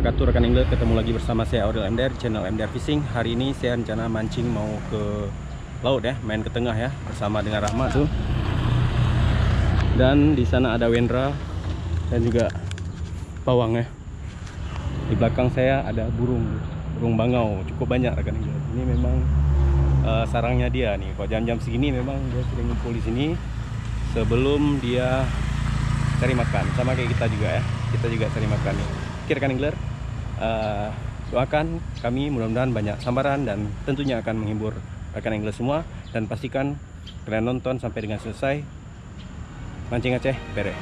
wabarakatuh rekan angler, ketemu lagi bersama saya Aurel MDR, channel MDR Fishing. Hari ini saya rencana mancing mau ke laut ya, main ke tengah ya, bersama dengan Rahmat tuh. Dan di sana ada Wendra dan juga Pawang ya. Di belakang saya ada burung bangau, cukup banyak rekan angler. Ini memang sarangnya dia nih. Kalau jam-jam segini memang dia sering ngumpul di sini sebelum dia cari makan, sama kayak kita juga ya. Kita juga cari makan nih. Oke rekan angler, doakan kami mudah-mudahan banyak sambaran dan tentunya akan menghibur rekan angler semua. Dan pastikan kalian nonton sampai dengan selesai. Mancing Aceh Pere.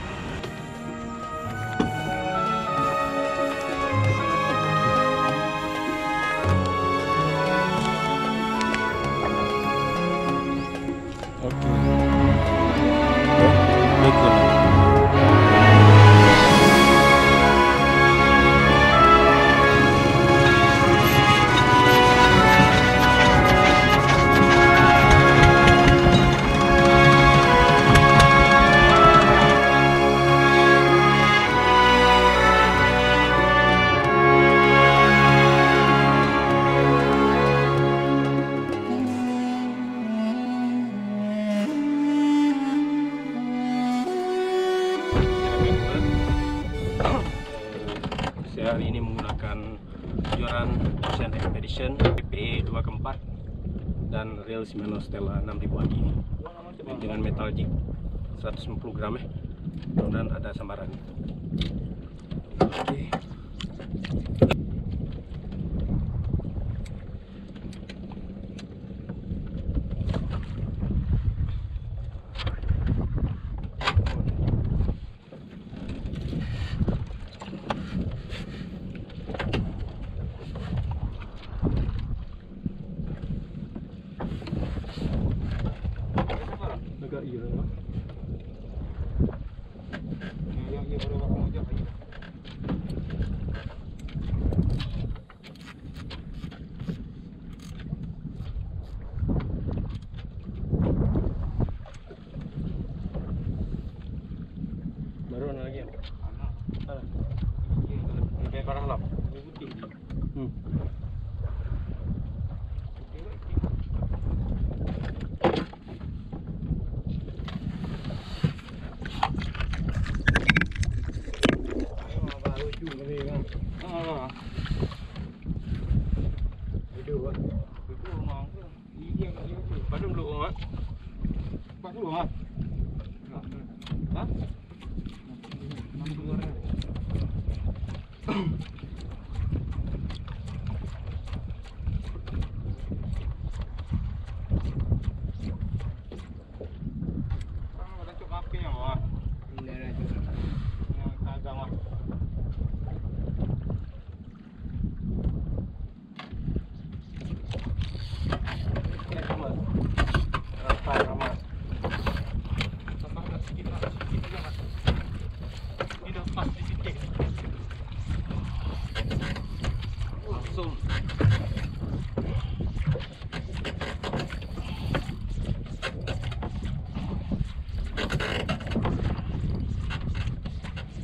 Saya hari ini menggunakan kejuaraan Ocean Expedition PE 2 ke 4 dan reel Shimano Stella 6000 lagi dengan metal jig 150 gram ya. Mudah-mudahan ada sambaran. Oke. Agak iya lah. Yang baru orang aja kayak. Baru ada lagi ya? Ada. Ini parah lah. Putih.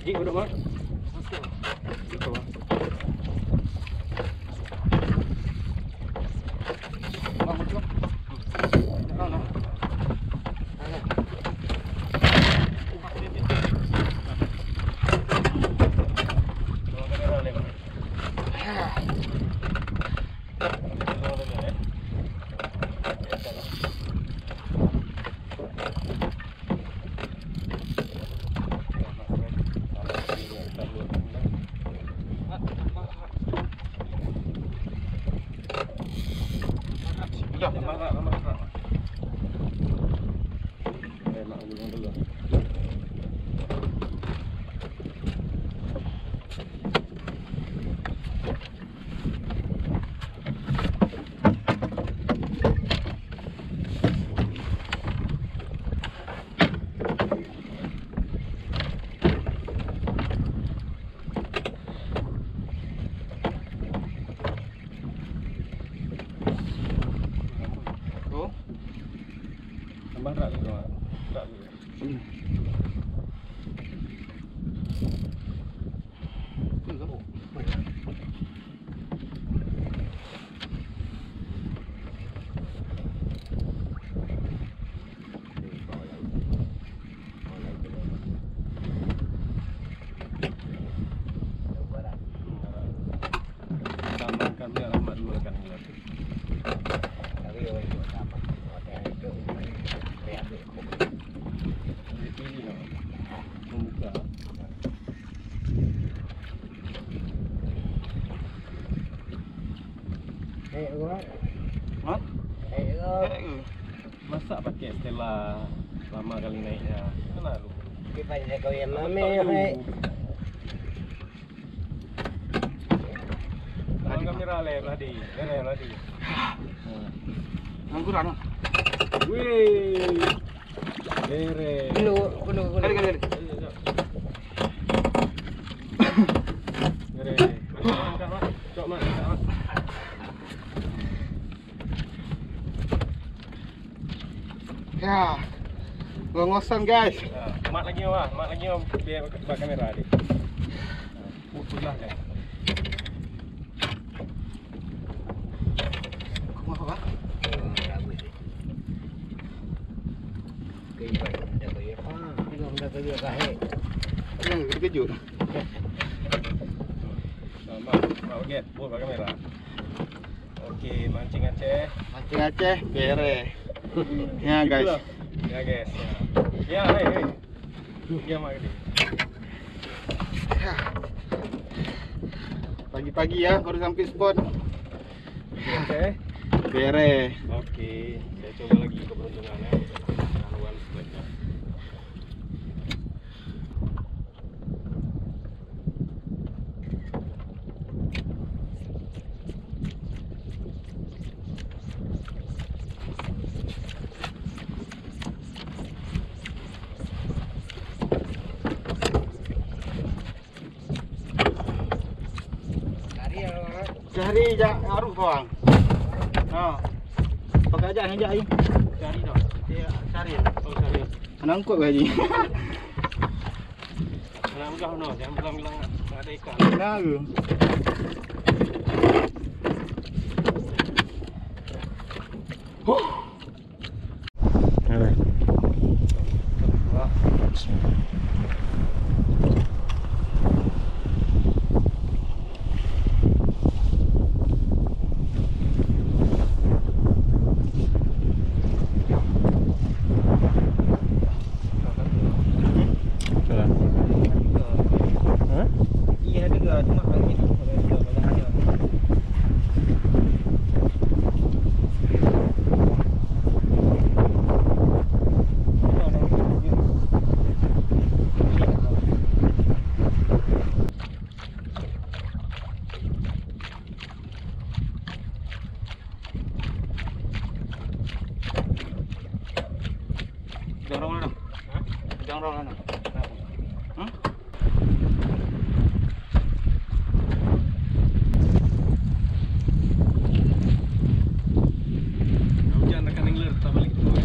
Jig udah mas? Gitu. Alhamdulillah rahmat dulu rekan Angler. Pilih no. Membuka. Hah? Masa pakai Stella lama kali naiknya? Kenal lu? Kau yang mame, Kalau kamera le, Ladi. Ladi. angguran. Wih. Dere. Kuno. Kali. Dere. Cok mak. Ya, ngosan guys. Mak lagi om. Biar buat kamera ni. Putulah kan. Kau apa? Yang terkejut. Mak get, buat kamera. Okey, mancing Aceh. Mancing Aceh, bere. Ya guys. Ya guys. Ya, hei. Ya mak gede. Pagi-pagi ya, baru sampai spot. Okey. Bere. Okey, saya coba lagi keberuntungannya. Haluan sebaiknya. Cari arus bang. Pakai aja hanya air. Cari dah. Dia cari. Oh, cari. Anak angkut haji. Anak mudah no, jangan bilang ada ikan. Nah ke? Iya juga, cuma lagi dorong mana? Dorong mana? Hujan rekan Angler, tak balik dulu.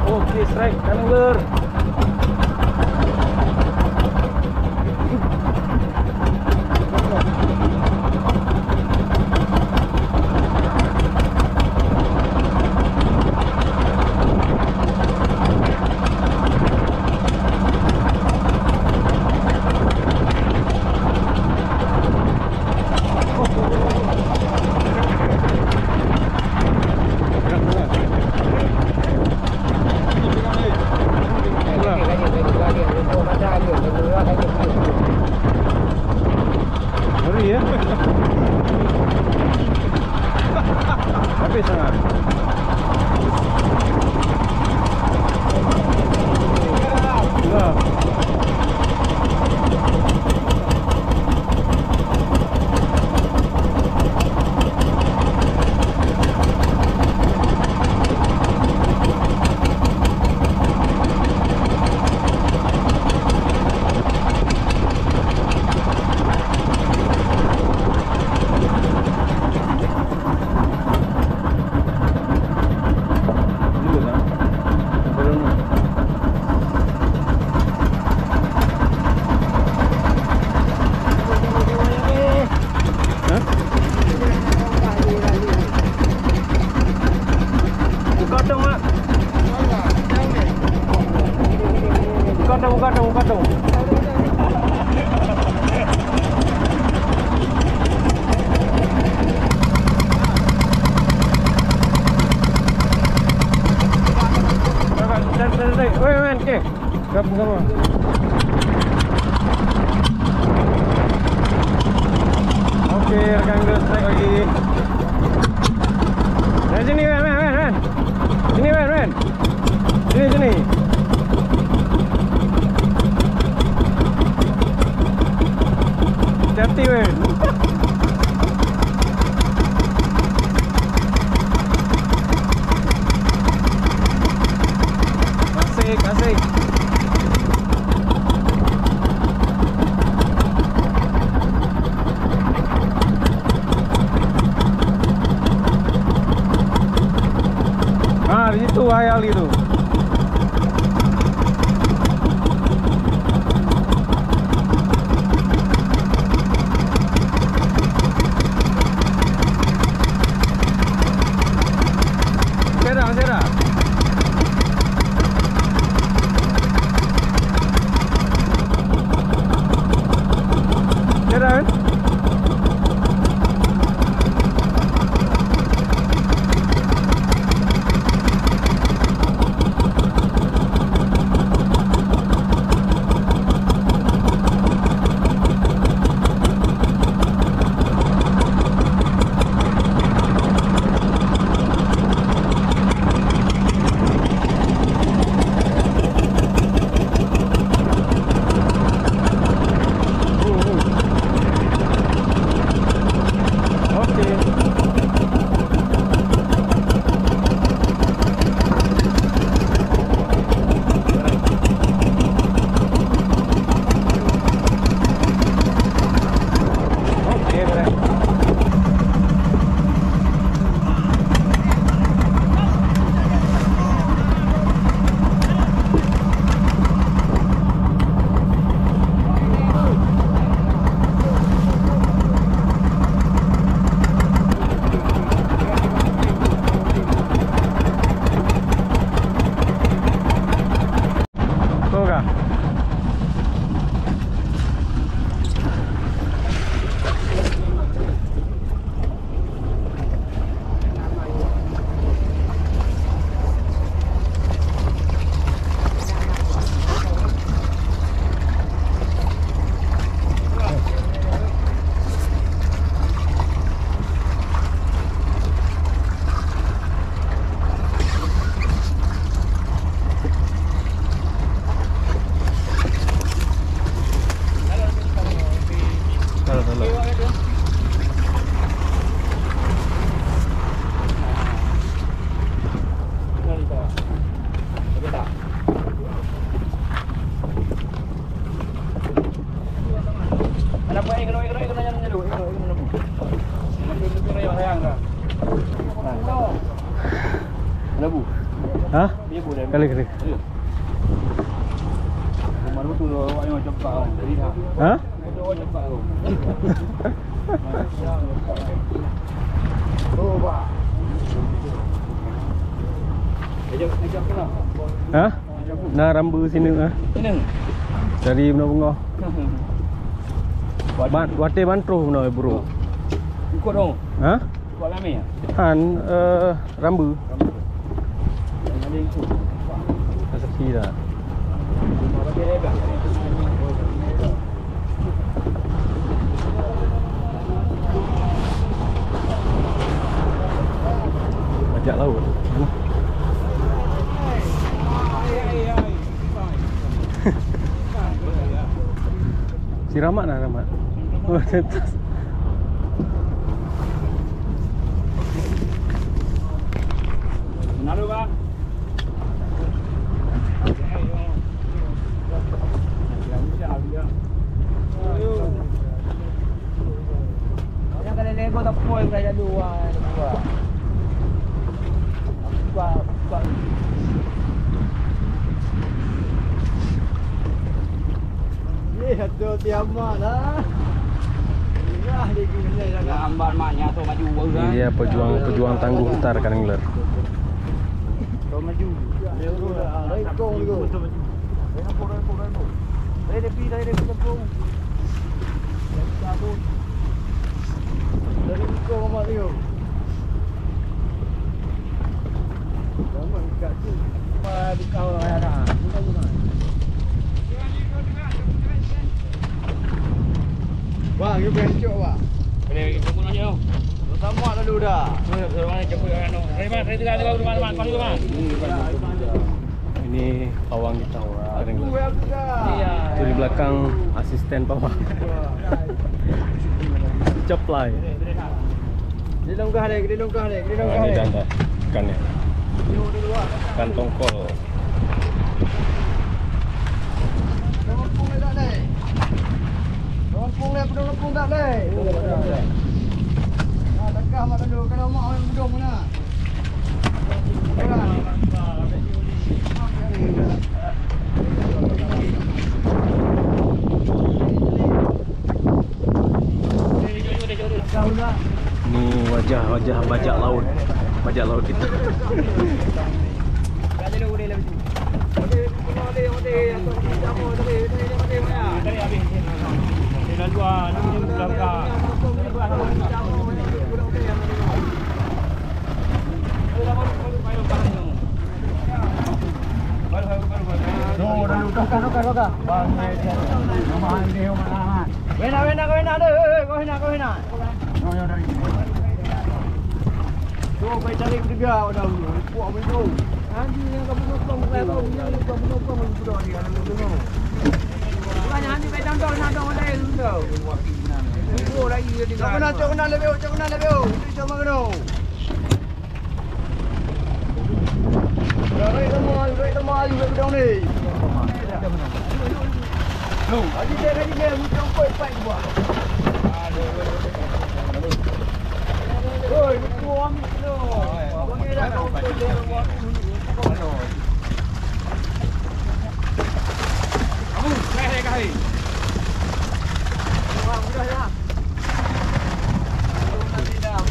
Oke, strike angler. Ngeri ya. Tapi sangat. Nah. Buka dong. Woi, men, ke. Gabung. Oke, rekan gue strike lagi. Dari sini, men. Sini, men. Sini. Hati-hati, men. Asik. Nah, di situ hayal itu. Sera. Sera, kan? Hah? Kali. Baru tu awak yang cepat. Hah? Awak cepat tu. Oh, Pak. Ajak kena. Hah? Nah rambu sini ah. Sini. Dari bunga-bunga. Wate mantro bunga bro. Ikut dong. Hah? Ikut kami ya. Han rambu. Ada ikut. Sepi dah. Bagi rebak. Bajak laut. Si Rahmat lah Rahmat. Oh, tetas. Mana lu, Pak? Yang kali lego tak poin saya dua. Buat. Aduh, tiamat lah. Inilah dia gini sangat. Ambar maknya tu maju Ini dia pejuang tangguh Hutar Kanengler. Kau maju. Dia dah rekong tu. Dari depi kampung. Dari rekong amat dia. Lama dekat tu. Di kau ada. Bang, you bencok, Pak. Boleh jemput aja tu. Tamat lalu dah. Mana jemput anu. Reman, saya tinggal di rumah kau juga, Bang. Ini pawang kita Kanengler. Aku dah. Iya. Itu di belakang asisten pawang. Ceplai. Dia longkah ni. Ini dah ikannya. Ikan tongkol. Lempung tak boleh. Tekah mak dulu. Kalau mak orang bedong mana? Ini wajah bajak laut. Bajak laut kita. Cari kerja dah. Puak begitu. Nanti yang kamu nopang budak dia dulu. Bukannya nanti baik contoh nak ada tu. Oh lagi dia tinggal. Cok kena lebih. Itu sama kena. Duit temal bedong ni. Haji dia muncul koi pai buat. Oi, tu ambil tu. Bagi dah kau tu dia buat dulu. Kali. Wah, mudah dah. Nanti dah.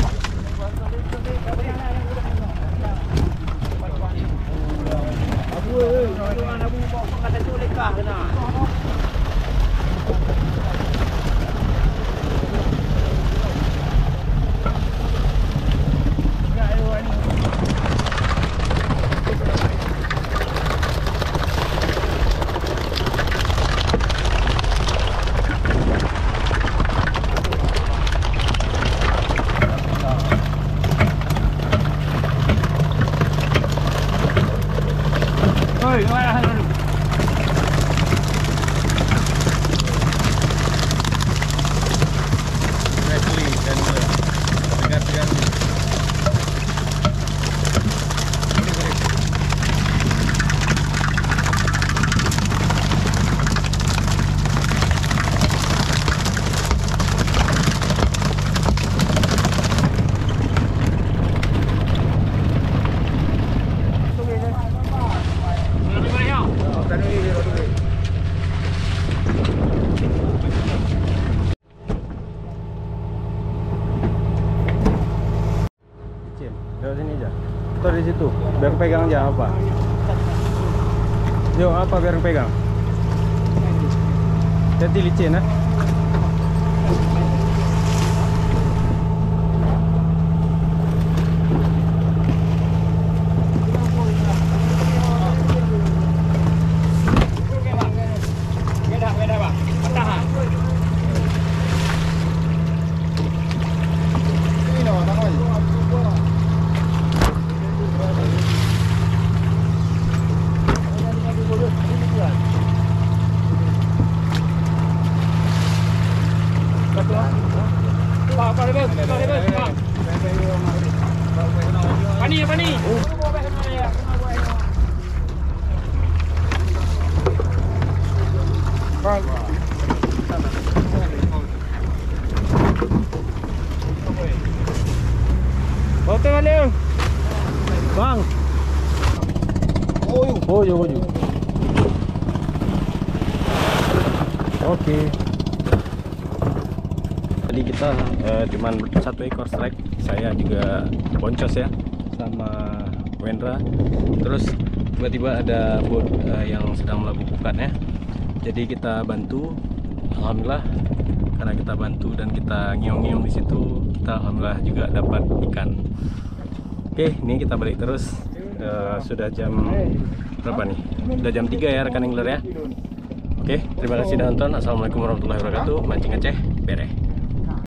Abu bawa pangkat tu lekah kena. motor di situ. Biar pegang aja apa. Yo, apa biar pegang? Jadi licin ya. Pani. Oke balik. Bang. Oyo. Oke. Tadi kita cuman satu ekor strike. Saya juga boncos ya sama Wendra. Terus tiba-tiba ada bot yang sedang melabuhkan ya. Jadi kita bantu. Alhamdulillah karena kita bantu dan kita ngiong-ngiong di situ, kita alhamdulillah juga dapat ikan. Oke, ini kita balik terus. Sudah jam berapa nih? Sudah jam 3 ya rekan angler ya. Oke, terima kasih sudah nonton. Assalamualaikum warahmatullahi wabarakatuh. Mancing Aceh, beres.